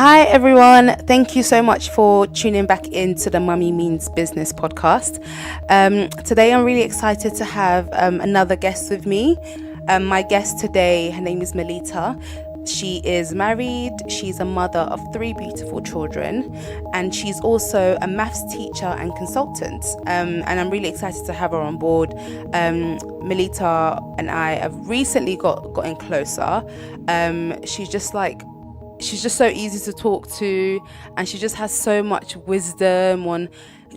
Hi, everyone. Thank you so much for tuning back into the Mummy Means Business podcast. Today, I'm really excited to have another guest with me. My guest today, her name is Melita. She is married, she's a mother of three beautiful children, and she's also a maths teacher and consultant. And I'm really excited to have her on board. Melita and I have recently gotten closer. She's just so easy to talk to, and she just has so much wisdom on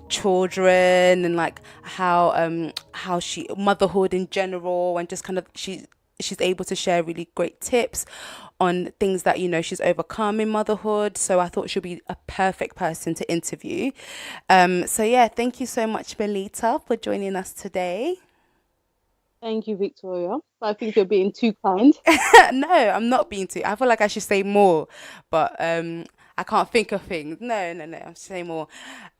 children and like how she motherhood in general, and just kind of she's able to share really great tips on things that she's overcome in motherhood. So I thought she'll be a perfect person to interview. So yeah, thank you so much, Melita, for joining us today. Thank you, Victoria. I think you're being too kind. No, I'm not being too. I feel like I should say more, but I can't think of things. No. I'm saying more.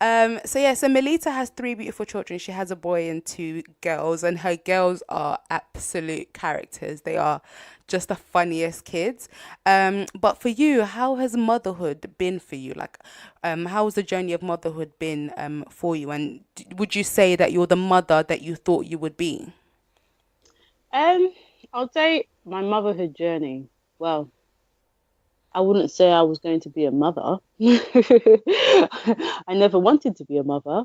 So yeah, so Melita has three beautiful children. She has a boy and two girls, and her girls are absolute characters. They are just the funniest kids. But for you, how has motherhood been for you? Like, how has the journey of motherhood been for you? And would you say that you're the mother that you thought you would be? Um, I'll say my motherhood journey. Well, I wouldn't say I was going to be a mother. I never wanted to be a mother.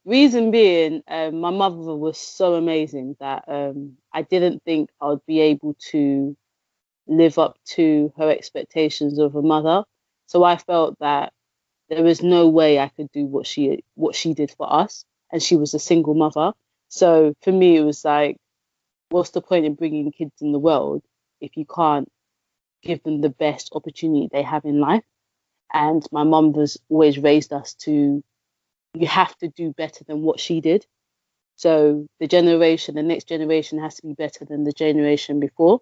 Reason being, my mother was so amazing that I didn't think I would be able to live up to her expectations of a mother. So I felt that there was no way I could do what she did for us, and she was a single mother. So for me, it was like, what's the point in bringing kids in the world if you can't give them the best opportunity they have in life? And my mum was always raised us to, you have to do better than what she did. So the next generation has to be better than the generation before.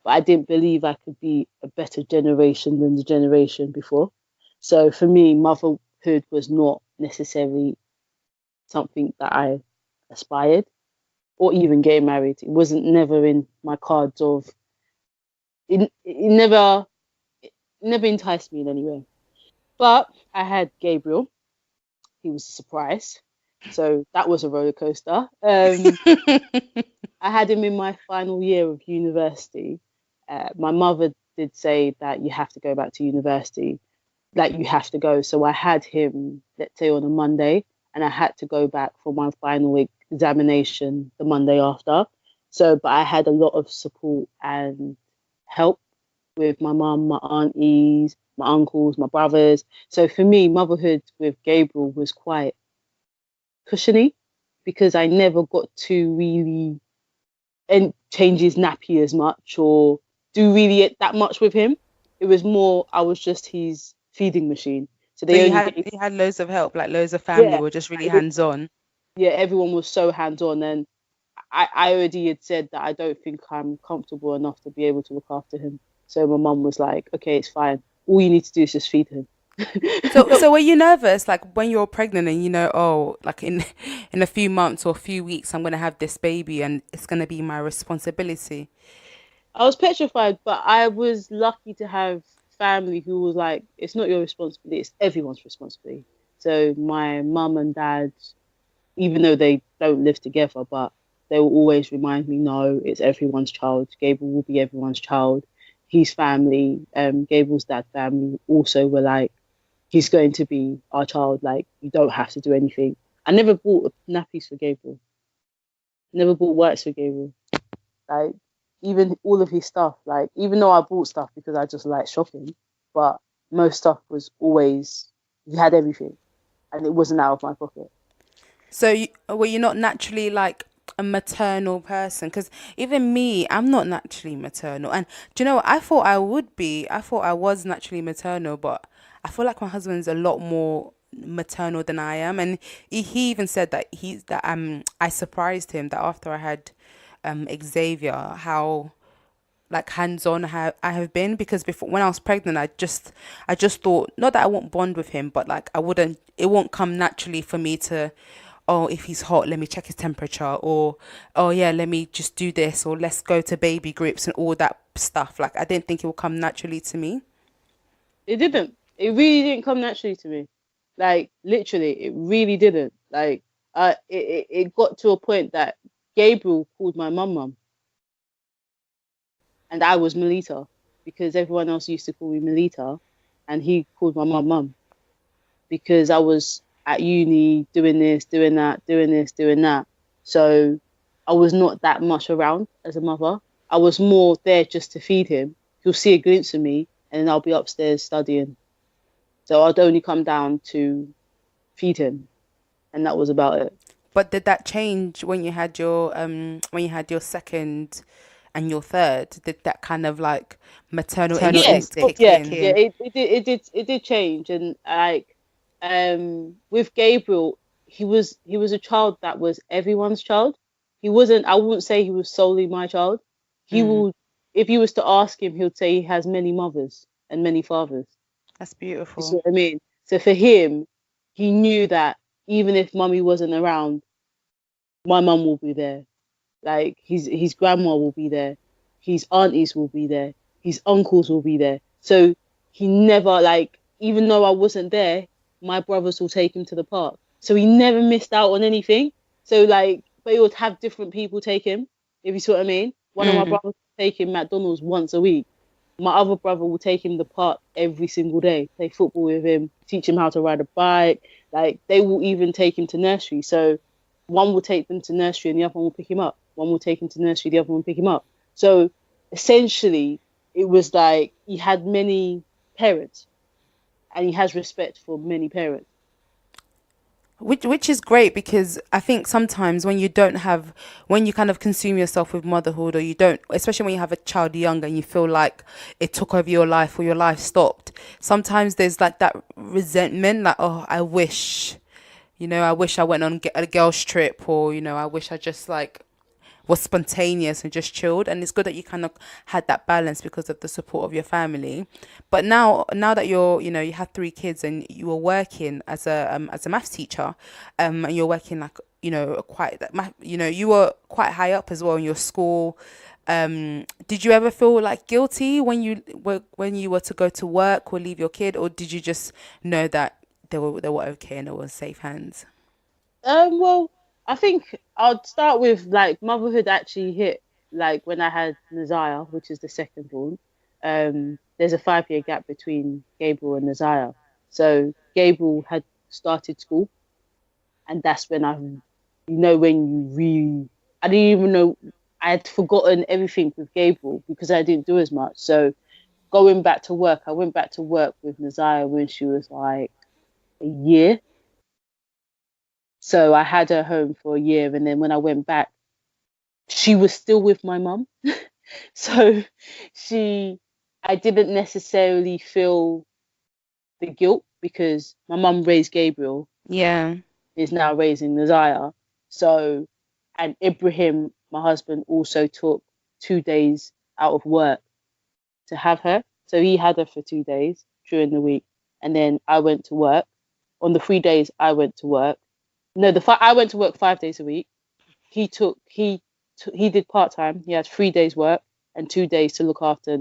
But I didn't believe I could be a better generation than the generation before. So for me, motherhood was not necessarily something that I aspired, or even getting married. It wasn't never in my cards of it never enticed me in any way. But I had Gabriel. He was a surprise. So that was a roller coaster. I had him in my final year of university. My mother did say that you have to go back to university, like you have to go. So I had him, let's say, on a Monday, and I had to go back for my final examination the Monday after. So, but I had a lot of support and help with my mum, my aunties, my uncles, my brothers. So for me, motherhood with Gabriel was quite cushiony because I never got to really and change his nappy as much or do really that much with him. It was more I was just his feeding machine. So So they only gave you had loads of help, like loads of family yeah, were just really it was, hands on. yeah, everyone was so hands on, and I already had said that I don't think I'm comfortable enough to be able to look after him. So my mum was like, okay, it's fine. All you need to do is just feed him. So were you nervous, like when you're pregnant and oh, like in in a few months or a few weeks, I'm gonna have this baby and it's gonna be my responsibility? I was petrified, but I was lucky to have family who was like, it's not your responsibility, it's everyone's responsibility. So my mum and dad, even though they don't live together, but they will always remind me, no, it's everyone's child. Gabriel will be everyone's child. His family, Gabriel's dad family also were like, he's going to be our child. Like, you don't have to do anything. I never bought nappies for Gabriel. Never bought wipes for Gabriel. Like, even all of his stuff, like, even though I bought stuff because I just like shopping, but most stuff was always, he had everything and it wasn't out of my pocket. So were you not naturally like a maternal person? Because even me, I'm not naturally maternal. And do you know what? I thought I would be. I thought I was naturally maternal, but I feel like my husband's a lot more maternal than I am. And he even said that I surprised him that after I had Xavier, how like hands-on I have been, because before when I was pregnant I just thought not that I won't bond with him, but like I wouldn't it won't come naturally for me to, oh, if he's hot, let me check his temperature, or oh yeah, let me just do this, or let's go to baby groups and all that stuff. Like I didn't think it would come naturally to me. It didn't. It really didn't come naturally to me. Like literally, it really didn't. Like it got to a point that Gabriel called my mum, and I was Melita because everyone else used to call me Melita, and he called my mum because I was at uni doing this, doing that, doing this, doing that. So I was not that much around as a mother. I was more there just to feed him. He'll see a glimpse of me, and then I'll be upstairs studying. So I'd only come down to feed him, and that was about it. But did that change when you had your second and your third? Did that kind of like maternal Yes, instinct kick yeah, in? yeah. It did change, and like with Gabriel, he was a child that was everyone's child. He wasn't. I wouldn't say he was solely my child. He Mm, will, if you was to ask him, he'll say he has many mothers and many fathers. that's You see beautiful. what I mean? So for him, he knew that even if mummy wasn't around, my mum will be there. Like his grandma will be there, his aunties will be there, his uncles will be there. So he never like, even though I wasn't there, my brothers will take him to the park. So he never missed out on anything. So like, but he would have different people take him, if you see what I mean. One of my Mm. brothers will take him McDonald's once a week. My other brother will take him to the park every single day, play football with him, teach him how to ride a bike. Like they will even take him to nursery. So one will take them to nursery and the other one will pick him up. One will take him to nursery, the other one will pick him up. So essentially, it was like he had many parents and he has respect for many parents. Which is great because I think sometimes when you don't have when you kind of consume yourself with motherhood or you don't, especially when you have a child young and you feel like it took over your life or your life stopped, sometimes there's like that resentment, like, oh, I wish, I wish I went on a girls trip, or I wish I just like was spontaneous and just chilled. And it's good that you kind of had that balance because of the support of your family. But now that you have three kids and you were working as a maths teacher, and you're working like quite that you were quite high up as well in your school. Did you ever feel like guilty when you were to go to work or leave your kid, or did you just know that they were okay and they were in safe hands? Well, I think I'd start with like motherhood actually hit like when I had Nazaya, which is the second born. There's a 5 year gap between Gabriel and Nazaya. So Gabriel had started school, and that's when when you really, I didn't even know, I had forgotten everything with Gabriel because I didn't do as much. So going back to work, I went back to work with Nazaya when she was like a year. So I had her home for a year, and then when I went back, she was still with my mum. So she, I didn't necessarily feel the guilt because my mum raised Gabriel, Yeah. is now raising Nazaya. So, and Ibrahim, my husband, also took 2 days out of work to have her. So he had her for 2 days during the week. And then I went to work. On the 3 days I went to work. No, I went to work 5 days a week. He did part time. He had 3 days work and 2 days to look after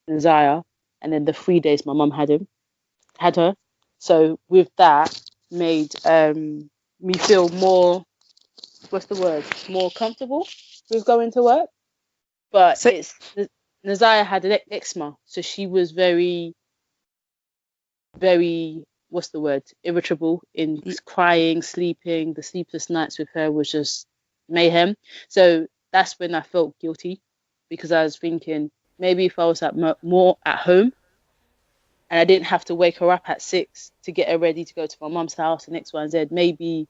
Nazaya. And then the 3 days my mum had her. So with that made me feel more, what's the word, more comfortable with going to work. But So it's Nazaya had an eczema, so she was very, very, what's the word, irritable in y- crying, sleeping. The sleepless nights with her was just mayhem. So that's when I felt guilty because I was thinking maybe if I was more at home and I didn't have to wake her up at 6 to get her ready to go to my mum's house and X, Y, and Z, maybe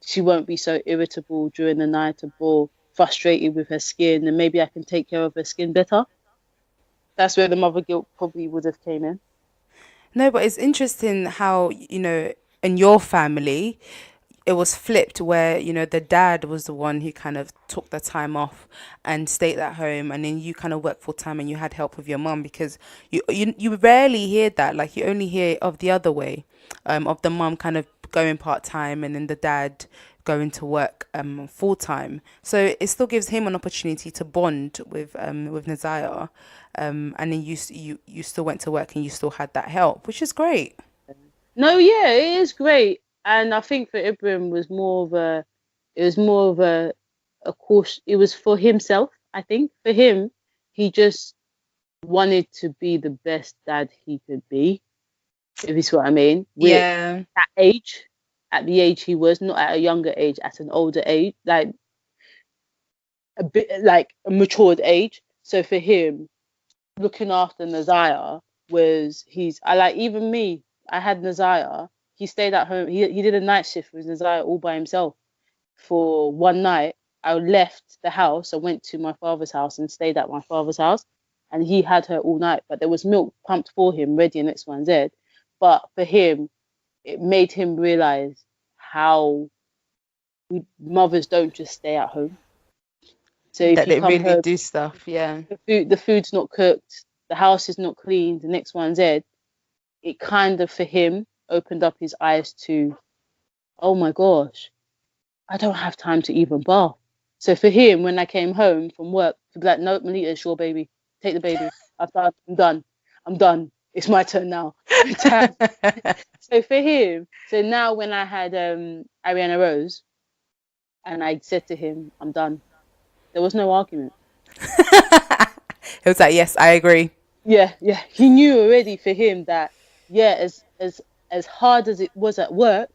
she won't be so irritable during the night or frustrated with her skin, and maybe I can take care of her skin better. That's where the mother guilt probably would have came in. no, but it's interesting how, in your family, it was flipped where, the dad was the one who kind of took the time off and stayed at home, and then you kind of worked full time and you had help with your mum, because you rarely hear that. Like, you only hear of the other way, of the mum kind of going part time and then the dad going to work full time. So it still gives him an opportunity to bond with Nazaya, and then you still went to work and you still had that help, which is great. No, yeah, it is great. And I think for Ibrahim was more of a, it was more of a course. It was for himself. I think for him, he just wanted to be the best dad he could be, if you see what I mean. With Yeah. that age, at the age he was, not at a younger age, at an older age, like a bit like a matured age. So for him, looking after Nazaya was he's I like even me. I had Nazaya. He stayed at home. He did a night shift with Nazaya all by himself for one night. I left the house. I went to my father's house and stayed at my father's house, and he had her all night. But there was milk pumped for him, ready in X, Y, and Z. But for him, it made him realize how mothers don't just stay at home. So if That you they come really home, do stuff. Yeah. the food's not cooked, the house is not cleaned, the X, Y, and Z. It kind of for him opened up his eyes to, oh my gosh, I don't have time to even bath. So for him, when I came home from work, to be like, no, Melita, it's your baby. Take the baby. I've done. I'm done. I'm done. It's my turn now. So for him, so now when I had Ariana Rose and I said to him, I'm done, there was no argument. It was like, yes, I agree. Yeah, yeah. He knew already for him that, yeah, as hard as it was at work,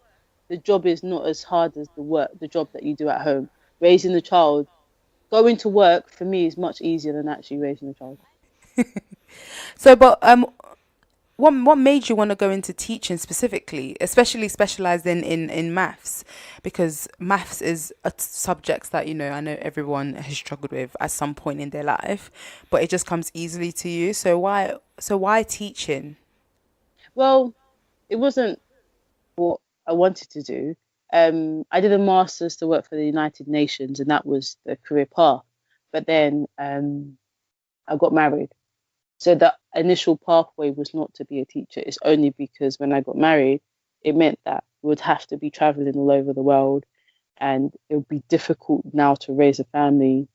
the job is not as hard as the job that you do at home. Raising the child, going to work for me is much easier than actually raising a child. So, but what made you want to go into teaching specifically, especially specialized in maths? Because maths is a subject that, I know everyone has struggled with at some point in their life, but it just comes easily to you. So why teaching? Well, it wasn't what I wanted to do. I did a master's to work for the United Nations, and that was the career path. But then I got married. So the initial pathway was not to be a teacher. It's only because when I got married, it meant that we would have to be traveling all over the world, and it would be difficult now to raise a family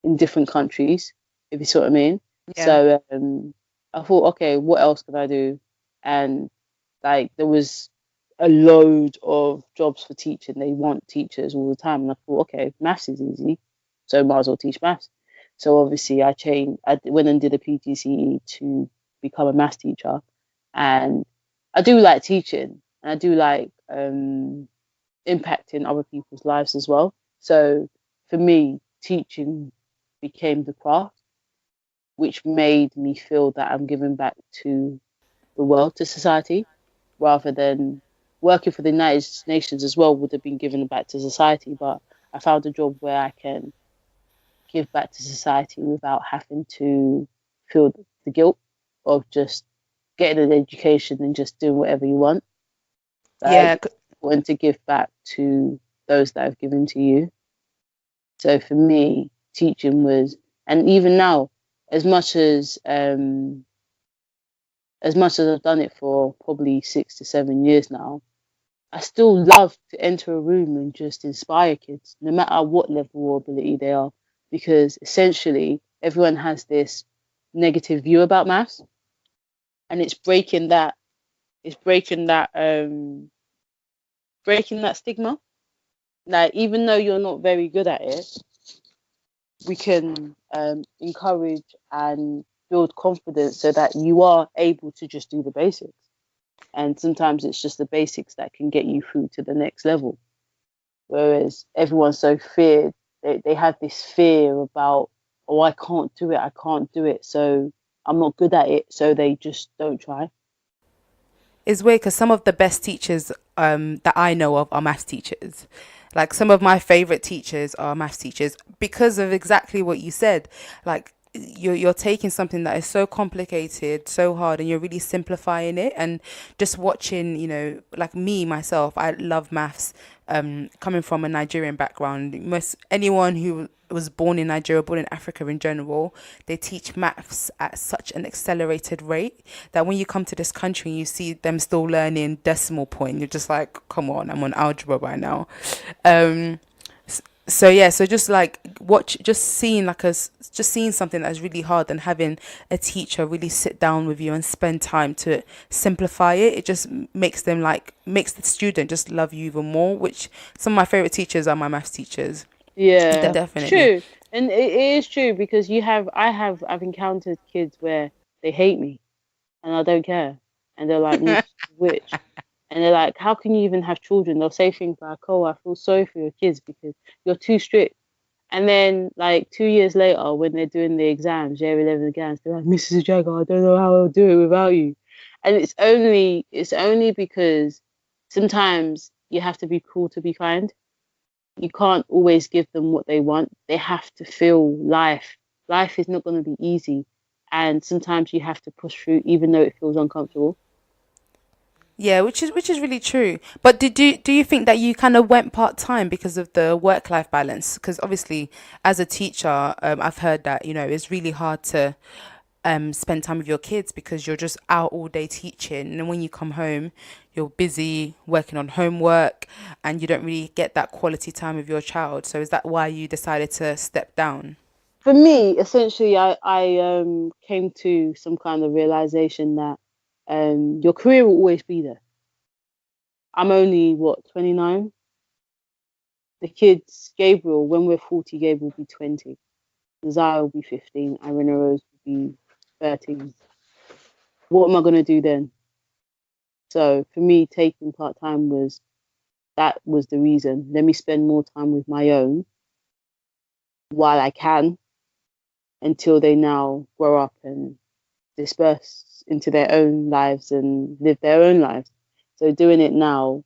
in different countries, if you see what I mean. Yeah. So I thought, okay, what else can I do? And like there was a load of jobs for teaching. They want teachers all the time, and I thought, okay, maths is easy, so might as well teach maths. So obviously, I changed. I went and did a PGCE to become a maths teacher, and I do like teaching, and I do like impacting other people's lives as well. So for me, teaching became the craft, which made me feel that I'm giving back to the world, to society, rather than working for the United Nations as well would have been given back to society. But I found a job where I can give back to society without having to feel the guilt of just getting an education and just doing whatever you want. Like Yeah. it's important to give back to those that have given to you. So for me, teaching was, and even now, as much as um, as much as I've done it for probably 6 to 7 years now, I still love to enter a room and just inspire kids, no matter what level or ability they are, because essentially everyone has this negative view about maths, and it's breaking that stigma. Like even though you're not very good at it, we can encourage and build confidence so that you are able to just do the basics. And sometimes it's just the basics that can get you through to the next level. Whereas everyone's so feared, they have this fear about, oh, I can't do it, I can't do it. So I'm not good at it. So they just don't try. It's weird because some of the best teachers that I know of are maths teachers. Like some of my favorite teachers are maths teachers because of exactly what you said. Like you're taking something that is so complicated, so hard, and you're really simplifying it. And just watching, like me myself, I love maths. Coming from a Nigerian background, most anyone who was born in Nigeria, born in Africa in general, they teach maths at such an accelerated rate that when you come to this country and you see them still learning decimal point, you're just like, come on, I'm on algebra by now. Um, so yeah, so just like watch, just seeing just seeing something that's really hard and having a teacher really sit down with you and spend time to simplify it, it just makes them like makes the student just love you even more. Which some of my favorite teachers are my maths teachers. Yeah, it's Definitely. true. And it is true because I've encountered kids where they hate me and I don't care. And they're like, Miss Witch. And they're like, how can you even have children? They'll say things like, oh, I feel sorry for your kids because you're too strict. And then, like 2 years later, when they're doing the exams, year 11 exams, they're like, Mrs. Jagger, I don't know how I'll do it without you. And it's only because sometimes you have to be cruel to be kind. You can't always give them what they want. They have to feel life. Life is not going to be easy. And sometimes you have to push through, even though it feels uncomfortable. Yeah, which is really true. But do you think that you kind of went part time because of the work life balance? Because obviously, as a teacher, I've heard that it's really hard to spend time with your kids because you're just out all day teaching, and then when you come home, you're busy working on homework, and you don't really get that quality time with your child. So is that why you decided to step down? For me, essentially, I came to some kind of realization that your career will always be there. I'm only, what, 29? The kids, Gabriel, when we're 40, Gabriel will be 20. Zaya will be 15. Irina Rose will be 13. What am I going to do then? So for me, taking part time that was the reason. Let me spend more time with my own while I can until they now grow up and disperse into their own lives and live their own lives. So doing it now,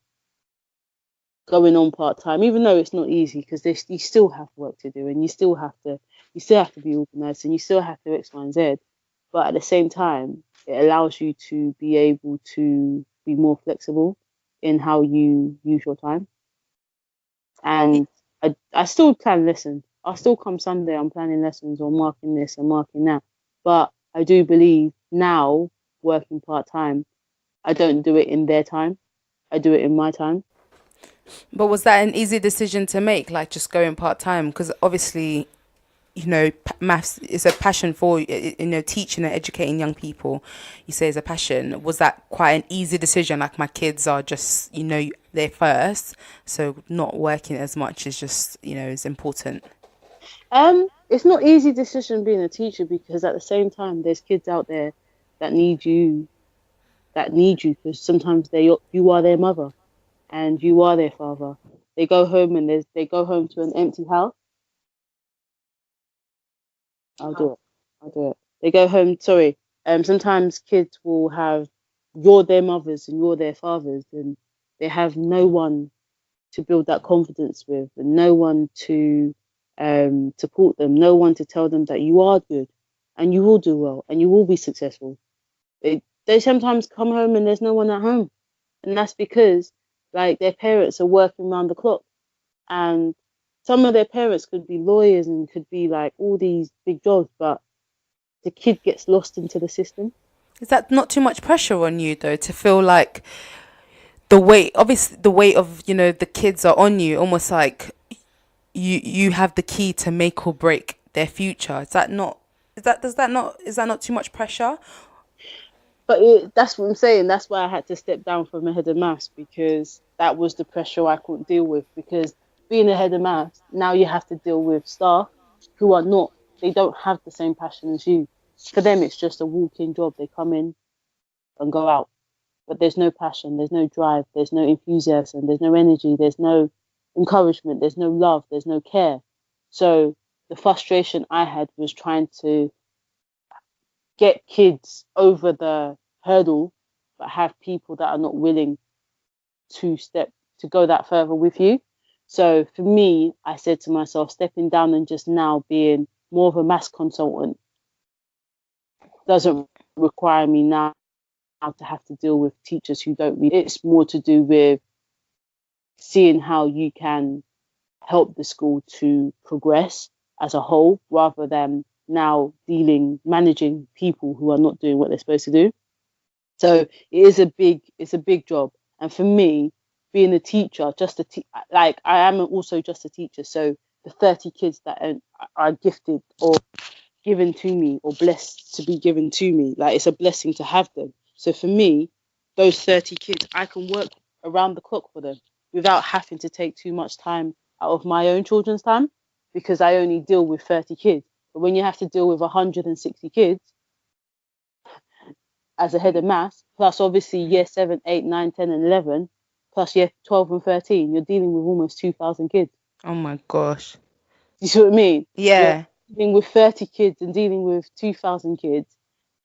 going on part time, even though it's not easy because you still have work to do and you still have to be organized and you still have to X, Y, and Z. But at the same time, it allows you to be able to be more flexible in how you use your time. And I still plan lessons. I'll still come Sunday, I'm planning lessons or marking this and marking that. But I do believe now, working part time, I don't do it in their time. I do it in my time. But was that an easy decision to make, like just going part time? Because obviously, maths is a passion for teaching and educating young people. You say it's a passion. Was that quite an easy decision? Like my kids are just they're first, so not working as much is just is important. It's not easy decision being a teacher because at the same time, there's kids out there that need you, because sometimes you are their mother and you are their father. They go home and they go home to an empty house. I'll do it. I'll do it. They go home. Sorry. Sometimes kids will have you're their mothers and you're their fathers, and they have no one to build that confidence with, and no one to support them, no one to tell them that you are good and you will do well and you will be successful. They sometimes come home and there's no one at home, and that's because like their parents are working around the clock, and some of their parents could be lawyers and could be like all these big jobs, but the kid gets lost into the system. Is that not too much pressure on you though to feel like the weight of the kids are on you, almost like you have the key to make or break their future? Is that not is that not too much pressure? But that's what I'm saying. That's why I had to step down from a head of maths because that was the pressure I couldn't deal with. Because being a head of maths, now you have to deal with staff who are not, they don't have the same passion as you. For them, it's just a walk-in job. They come in and go out, but there's no passion, there's no drive, there's no enthusiasm, there's no energy, there's no encouragement, there's no love, there's no care. So the frustration I had was trying to get kids over the hurdle, but have people that are not willing to step to go that further with you. So for me, I said to myself, stepping down and just now being more of a mass consultant doesn't require me now to have to deal with teachers who don't read. It's more to do with seeing how you can help the school to progress as a whole rather than now managing people who are not doing what they're supposed to do. So it's a big job. And for me, being a teacher, like I am also just a teacher. So the 30 kids that are gifted or given to me or blessed to be given to me, like it's a blessing to have them. So for me, those 30 kids, I can work around the clock for them without having to take too much time out of my own children's time because I only deal with 30 kids. But when you have to deal with 160 kids as a head of maths, plus obviously year 7, 8, 9, 10, and 11, plus year 12 and 13, you're dealing with almost 2,000 kids. Oh my gosh. You see what I mean? You're Yeah. dealing with 30 kids and dealing with 2,000 kids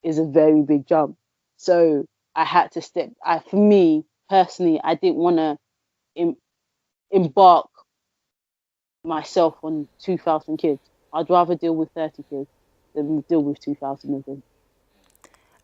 is a very big jump. So I had to for me personally, I didn't want to em- embark myself on 2,000 kids. I'd rather deal with 30 kids than deal with 2,000 of them.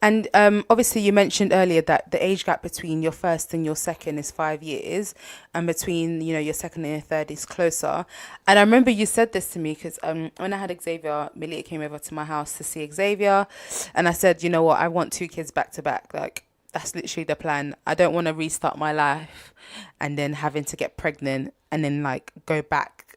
And obviously, you mentioned earlier that the age gap between your first and your second is 5 years, and between your second and your third is closer. And I remember you said this to me because when I had Xavier, Melita came over to my house to see Xavier, and I said, you know what, I want two kids back to back. Like that's literally the plan. I don't want to restart my life, and then having to get pregnant and then like go back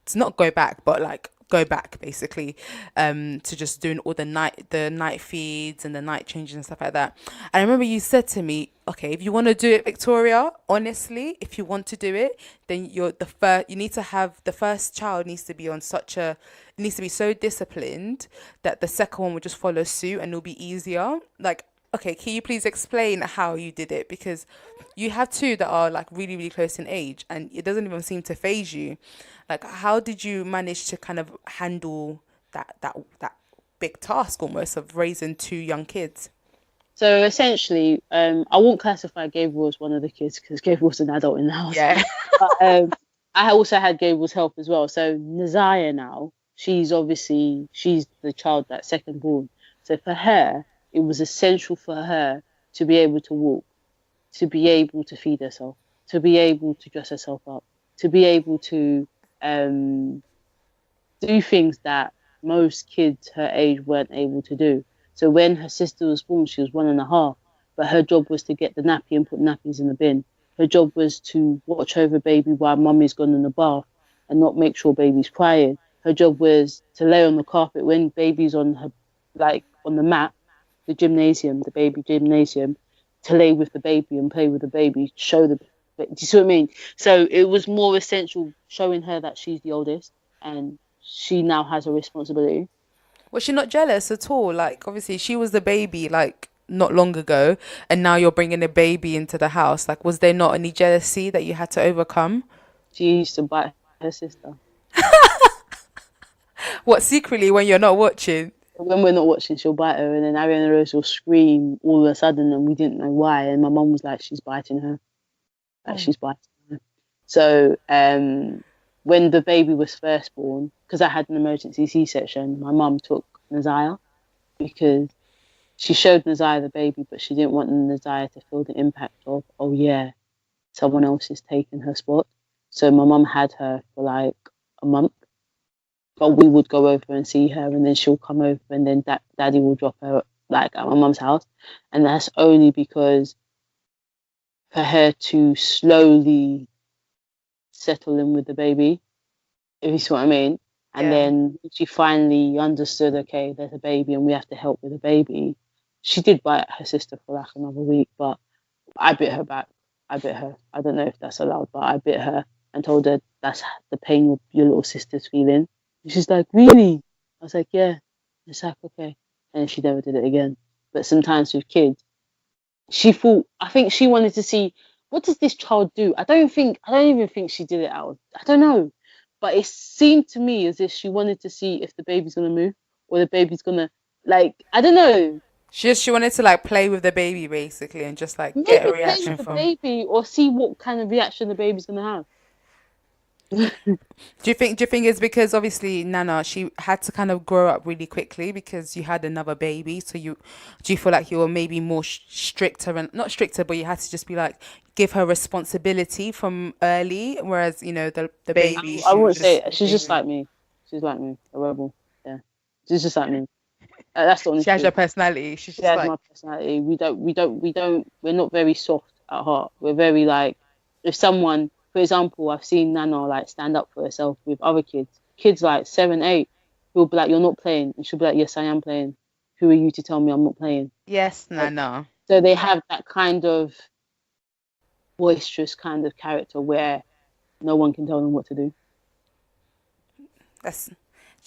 to not go back, but like go back basically to just doing all the night feeds and the night changes and stuff like that. And I remember you said to me, okay, if you want to do it, Victoria, honestly, if you want to do it, then you need to have the first child needs to be on such a it needs to be so disciplined that the second one will just follow suit and it'll be easier. Like, okay, can you please explain how you did it? Because you have two that are like really, really close in age and it doesn't even seem to phase you. Like, how did you manage to kind of handle that big task almost of raising two young kids? So essentially, I won't classify Gabriel as one of the kids because Gabriel's an adult in the house. Yeah. But I also had Gabriel's help as well. So Nazaya now, she's the child that's second born. So for her, it was essential for her to be able to walk, to be able to feed herself, to be able to dress herself up, to be able to um, do things that most kids her age weren't able to do. So when her sister was born, she was 1.5, but her job was to get the nappy and put nappies in the bin. Her job was to watch over baby while mummy's gone in the bath and not make sure baby's crying. Her job was to lay on the carpet when baby's on her, like on the mat, the baby gymnasium, to lay with the baby and play with the baby, do you see what I mean? So it was more essential showing her that she's the oldest and she now has a responsibility. Was she not jealous at all? Like, obviously, she was the baby like not long ago, and now you're bringing a baby into the house. Like, was there not any jealousy that you had to overcome? She used to bite her sister. What, secretly when you're not watching? When we're not watching, she'll bite her, and then Ariana Rose will scream all of a sudden, and we didn't know why. And my mum was like, "She's biting her, like Oh. she's biting her." So, when the baby was first born, because I had an emergency C-section, my mum took Nazaya because she showed Nazaya the baby, but she didn't want Nazaya to feel the impact of, oh yeah, someone else is taking her spot. So my mum had her for like a month, but we would go over and see her, and then she'll come over, and then daddy will drop her like at my mum's house, and that's only because for her to slowly settle in with the baby, if you see what I mean. And Yeah. then she finally understood, okay, there's a baby and we have to help with the baby. She did bite her sister for like another week, but I bit her back. I bit her. I don't know if that's allowed, but I bit her and told her that's the pain your little sister's feeling. And she's like, really? I was like, yeah. It's like, okay. And she never did it again. But sometimes with kids, I think she wanted to see what does this child do. I don't even think she did it out. I don't know, but it seemed to me as if she wanted to see if the baby's gonna move or the baby's gonna I don't know, She wanted to like play with the baby basically and just like get a maybe play reaction with the from. baby or see what kind of reaction the baby's gonna have. Do you think it's because obviously Nana, she had to kind of grow up really quickly because you had another baby, so do you feel like you were maybe more stricter, and not stricter, but you had to just be like give her responsibility from early, whereas the baby, I she was wouldn't say just she's just being, like me. She's like me, a rebel. Yeah, she's just like me. That's the she honest has truth. your personality. She's She just has like, my personality. We're not very soft at heart. We're very like, if someone, for example, I've seen Nana like stand up for herself with other kids like 7, 8, who'll be like, "You're not playing," and she'll be like, "Yes, I am playing. Who are you to tell me I'm not playing?" yes, Like, Nana. so they have that kind of boisterous kind of character where no one can tell them what to do. That's, do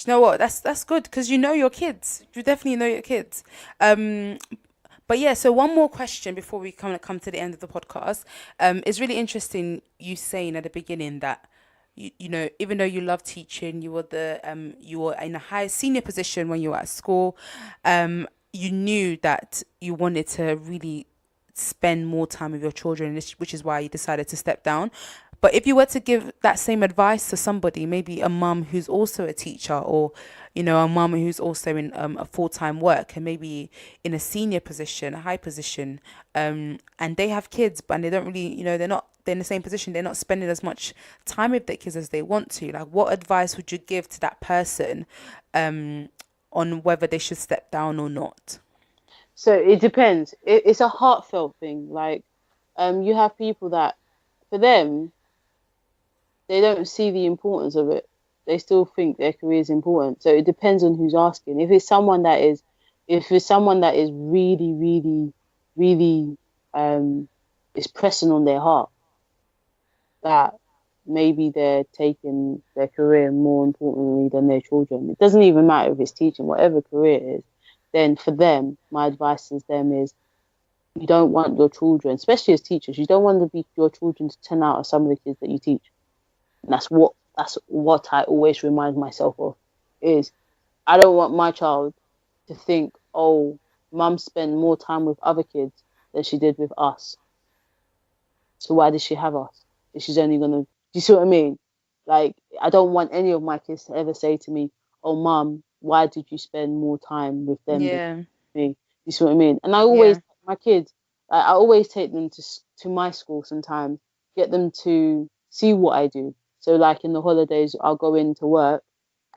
you know what? That's good because you know your kids. You definitely know your kids. Um, But yeah, so one more question before we come to the end of the podcast. It's really interesting you saying at the beginning that even though you love teaching, you were in a high senior position when you were at school. You knew that you wanted to really spend more time with your children, which is why you decided to step down. But if you were to give that same advice to somebody, maybe a mum who's also a teacher, or a mum who's also in a full-time work and maybe in a senior position, a high position, and they have kids, but they don't really, they're in the same position, they're not spending as much time with their kids as they want to. Like, what advice would you give to that person, um, on whether they should step down or not? So it depends. It's a heartfelt thing. Like, you have people that, for them, they don't see the importance of it. They still think their career is important. So it depends on who's asking. If it's someone that is really, really, really, um, is pressing on their heart, that maybe they're taking their career more importantly than their children. It doesn't even matter if it's teaching, whatever career it is. Then for them, my advice to them is, you don't want your children, especially as teachers, you don't want to be your children to 10 out of some of the kids that you teach. And that's what I always remind myself of, is I don't want my child to think, oh, mum spent more time with other kids than she did with us. So why does she have us? If she's only gonna, do you see what I mean? Like, I don't want any of my kids to ever say to me, "Oh, mum, why did you spend more time with them than Yeah, me?" You see what I mean? And I always, yeah, my kids, I always take them to my school sometimes, get them to see what I do. So, like in the holidays, I'll go into work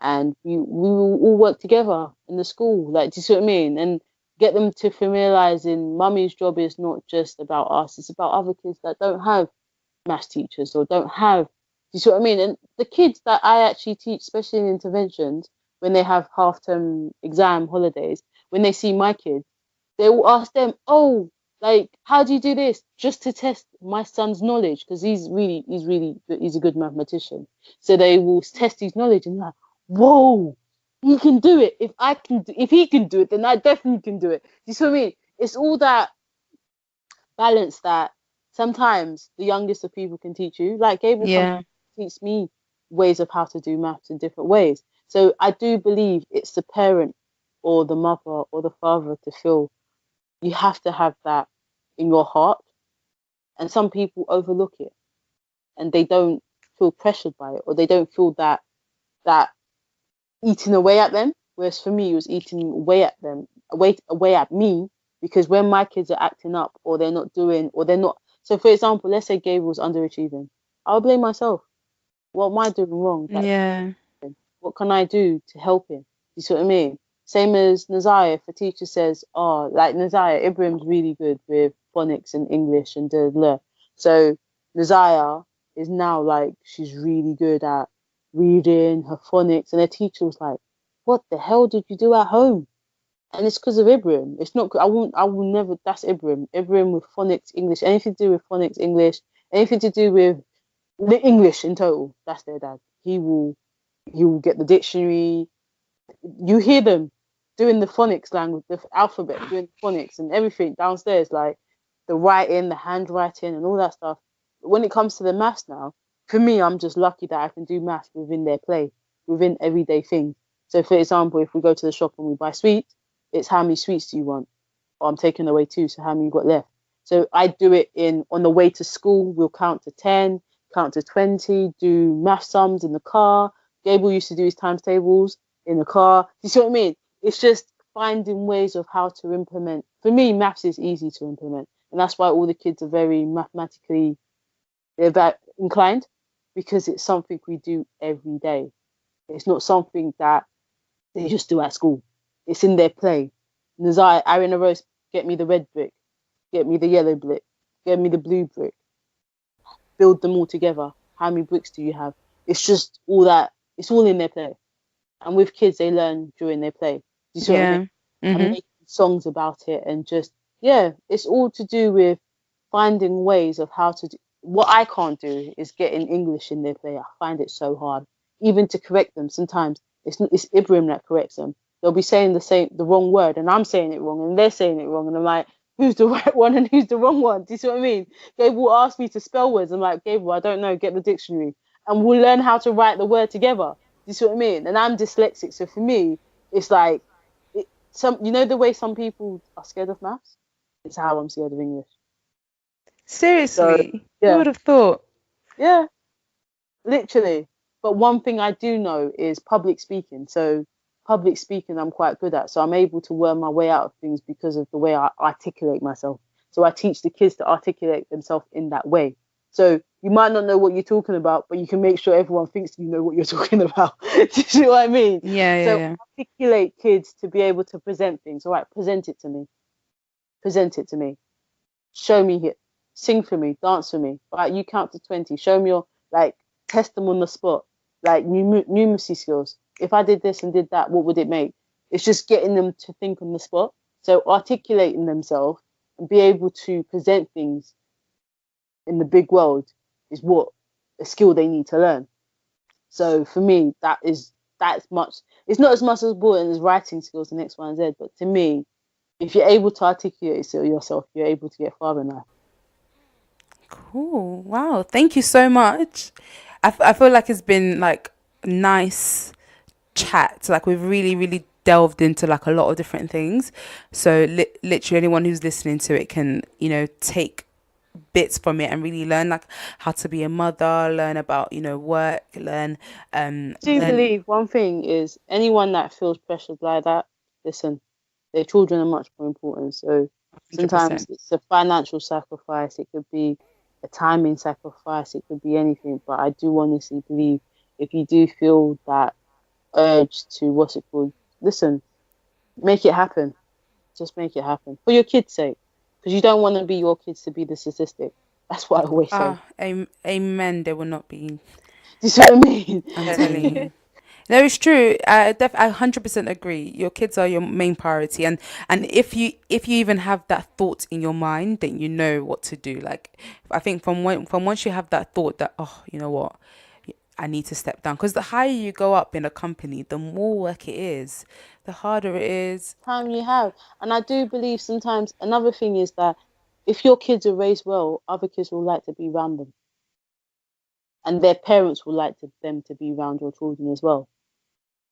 and we will all work together in the school. Like, do you see what I mean? And get them to familiarize in mummy's job is not just about us, it's about other kids that don't have maths teachers or don't have, do you see what I mean? And the kids that I actually teach, especially in interventions, when they have half term exam holidays, when they see my kids, they will ask them, "Oh, like, how do you do this?" Just to test my son's knowledge, because he's a good mathematician. So they will test his knowledge and like, whoa, he can do it. If he can do it, then I definitely can do it. Do you see what I mean? It's all that balance that sometimes the youngest of people can teach you. Like Gabriel comes yeah, to teach me ways of how to do maths in different ways. So I do believe it's the parent or the mother or the father to feel you have to have that in your heart. And some people overlook it and they don't feel pressured by it, or they don't feel that eating away at them. Whereas for me, it was eating away at them, away at me, because when my kids are acting up or they're not doing or they're not. So, for example, let's say Gabriel's underachieving, I'll blame myself. What am I doing wrong? That yeah, what can I do to help him? You see what I mean? Same as Nazaya. If a teacher says, "Oh, like Nazaya, Ibrahim's really good with phonics and English and da da," so Nazaya is now like she's really good at reading her phonics, and her teacher was like, "What the hell did you do at home?" And it's because of Ibrahim. It's not. I will never. That's Ibrahim. Ibrahim with phonics, English, anything to do with phonics, English, anything to do with the English in total. That's their dad. He will get the dictionary. You hear them doing the phonics language, the alphabet, doing phonics and everything downstairs, like the writing, the handwriting, and all that stuff. But when it comes to the maths now, for me, I'm just lucky that I can do maths within their play, within everyday things. So, for example, if we go to the shop and we buy sweets, it's how many sweets do you want? Or I'm taking away two, so how many you got left? So I do it in on the way to school. We'll count to 10. count to 20, do math sums in the car. Gable used to do his times tables in the car. You see what I mean? It's just finding ways of how to implement. For me, maths is easy to implement. And that's why all the kids are very mathematically inclined, because it's something we do every day. It's not something that they just do at school. It's in their play. Nazai, Aaron a Rose, get me the red brick, get me the yellow brick, get me the blue brick, build them all together. How many bricks do you have? It's just all that, it's all in their play. And with kids, they learn during their play. Do you see what I mean? Yeah. And Mhm. making songs about it, and just, yeah, it's all to do with finding ways of how to do. What I can't do is get in English in their play. I find it so hard, even to correct them. Sometimes it's Ibrahim that corrects them. They'll be saying the wrong word, and I'm saying it wrong, and they're saying it wrong, and I'm like, who's the right one and who's the wrong one? Do you see what I mean? Gabriel will ask me to spell words. I'm like, Gabriel, I don't know. Get the dictionary, and we'll learn how to write the word together. Do you see what I mean? And I'm dyslexic, so for me, it's like the way some people are scared of maths. It's how I'm scared of English. So Seriously, who yeah, would have thought? yeah, literally. But one thing I do know is public speaking. So public speaking, I'm quite good at. So I'm able to worm my way out of things because of the way I articulate myself. So I teach the kids to articulate themselves in that way. So you might not know what you're talking about, but you can make sure everyone thinks you know what you're talking about. Do you see what I mean? Yeah, yeah, So yeah. articulate kids to be able to present things. All right, present it to me. Present it to me. Show me it. Sing for me. Dance for me. All right, you count to 20. Show me your, like, test them on the spot. Like numeracy skills. If I did this and did that, what would it make? It's just getting them to think on the spot. So articulating themselves and be able to present things in the big world is what a skill they need to learn. So for me, that's much. It's not as much as important as writing skills and X, Y, and Z. But to me, if you're able to articulate yourself, you're able to get far in life. Cool. Wow. Thank you so much. I feel like it's been like nice chat. Like we've really delved into like a lot of different things. So literally anyone who's listening to it can, take bits from it and really learn like how to be a mother, learn about, work, learn I do learn believe one thing is anyone that feels pressured like that, listen, their children are much more important. So sometimes 100%. it's a financial sacrifice, it could be a timing sacrifice, it could be anything. But I do honestly believe if you do feel that urge to, what's it called? Listen, make it happen. Just make it happen for your kids' sake, because you don't want to be your kids to be the statistic. That's what I always say. Amen. There will not be. Do you see what I mean? I'm telling you. No, it's true. I 100% agree. Your kids are your main priority, and if you even have that thought in your mind, then you know what to do. Like, I think from once you have that thought that, oh, you know what, I need to step down, because the higher you go up in a company, the more work it is, the harder it is. Time you have. And I do believe sometimes another thing is that if your kids are raised well, other kids will like to be around them, and their parents will like them to be around your children as well.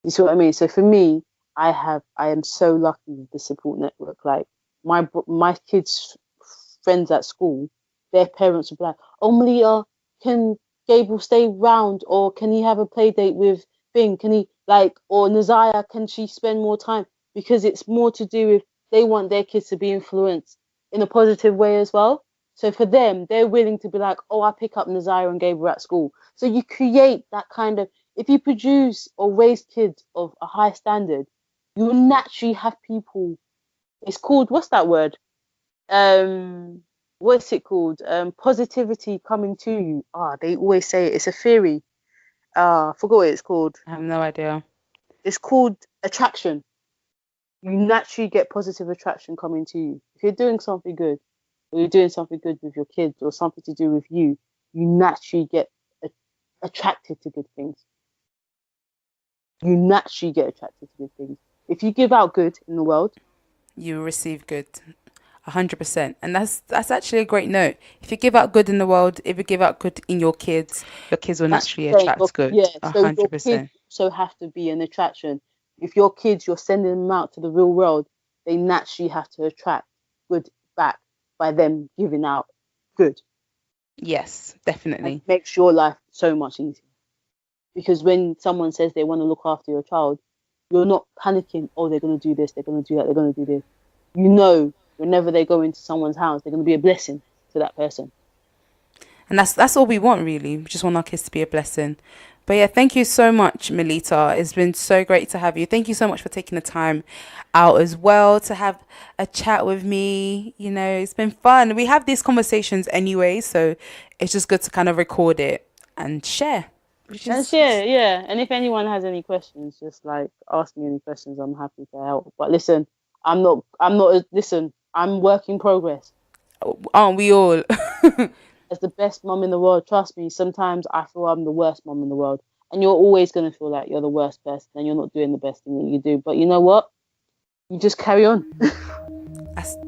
You see what I mean? So for me, I am so lucky with the support network. Like my kids' friends at school, their parents will be like, "Oh, Melita, can Gable stay round, or can he have a play date with Bing? Can he like, or Nazaya, can she spend more time?" Because it's more to do with they want their kids to be influenced in a positive way as well. So for them, they're willing to be like, "Oh, I pick up Nazaya and Gable at school." So you create that kind of, if you produce or raise kids of a high standard, you will naturally have people. It's called, what's that word? What's it called? Positivity coming to you. They always say it. It's a theory. I forgot what it's called. I have no idea. It's called attraction. You naturally get positive attraction coming to you. If you're doing something good, or you're doing something good with your kids, or something to do with you naturally get a- attracted to good things. You naturally get attracted to good things. If you give out good in the world, You will receive good. 100%. And that's actually a great note. If you give out good in the world, if you give out good in your kids will that's naturally what I'm saying. attract good. Yeah, A so your hundred kids percent. also have to be an attraction. If your kids, you're sending them out to the real world, they naturally have to attract good back by them giving out good. Yes, and definitely. makes your life so much easier. Because when someone says they want to look after your child, you're not panicking, oh, they're going to do this, they're going to do that, they're going to do this. You know, whenever they go into someone's house, they're going to be a blessing to that person. And that's all we want, really. We just want our kids to be a blessing. But yeah, thank you so much, Melita. It's been so great to have you. Thank you so much for taking the time out as well to have a chat with me. You know, it's been fun. We have these conversations anyway, so it's just good to kind of record it and share. And share, yeah. And if anyone has any questions, just like ask me any questions. I'm happy to help. But listen, listen, I'm work in progress. Aren't we all? As the best mum in the world, trust me, sometimes I feel I'm the worst mum in the world. And you're always going to feel like you're the worst person and you're not doing the best thing that you do. But you know what? You just carry on.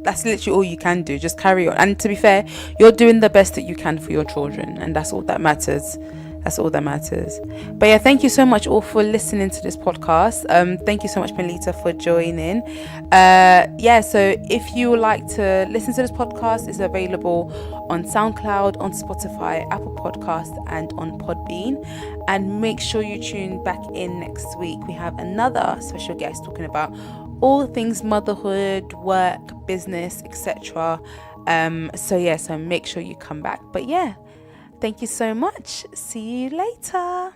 That's literally all you can do. Just carry on. And to be fair, you're doing the best that you can for your children, and that's all that matters. That's all that matters. But yeah, thank you so much all for listening to this podcast. Thank you so much, Melita, for joining. Yeah, so if you would like to listen to this podcast, it's available on SoundCloud, on Spotify, Apple Podcast, and on Podbean. And make sure you tune back in next week. We have another special guest talking about all things motherhood, work, business, etc. So yeah, so make sure you come back. But yeah, thank you so much. See you later.